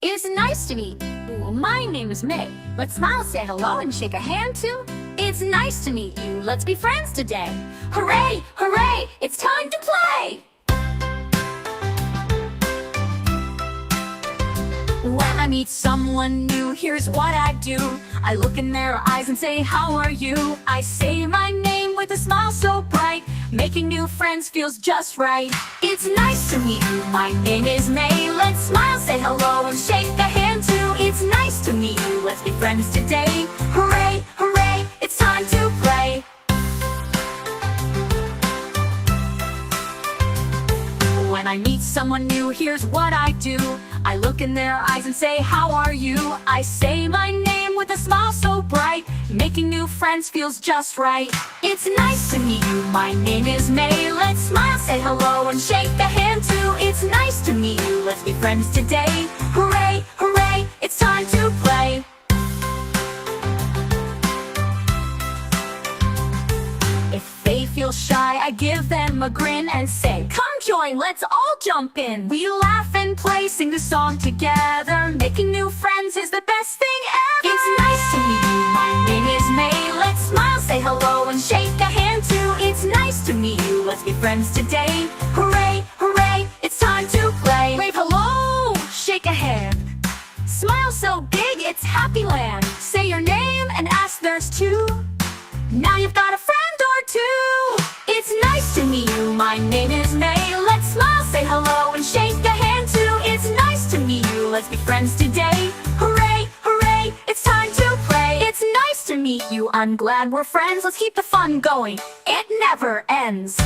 It's nice to meet you. My name is May. Let's smile, say hello, and shake a hand too. It's nice to meet you. Let's be friends today. Hooray, hooray, it's time to play. When I meet someone new, here's what I do. I look in their eyes and say, how are you? I say my name with a smile so bright. Making new friends feels just right. It's nice to meet you, my name is May. Let's smile, say hello, and shake a hand too. It's nice to meet you, let's be friends today. Hooray, hooray, it's time to play. When I meet someone new, here's what I do. I look in their eyes and say, how are you? I say my name with a smile so bright. Making new friends feels just right. It's nice to meet you, my name is May. Let's smile, say hello, and shake a hand too. It's nice to meet you, let's be friends today. Hooray, hooray, it's time to play. If they feel shy, I give them a grin and say, come join, let's all jump in. We laugh and play, sing the song together. Making new friends is the best thing ever. It's nice to meet you, my name is May. Let's smile, say hello, and shake a hand too. It's nice to meet you, let's be friends today. Hooray, hooray, it's time to play. Wave hello, shake a hand. Smile so big, it's happy land. Say your name and ask theirs too. Now you've got a friend or two. It's nice to meet you, my name is May. Let's smile, say hello, and shake a hand too. It's nice to meet you, let's be friends today. Hooray, hooray, it's time to play. It's nice to meet you, I'm glad we're friends. Let's keep the fun going, it never ends.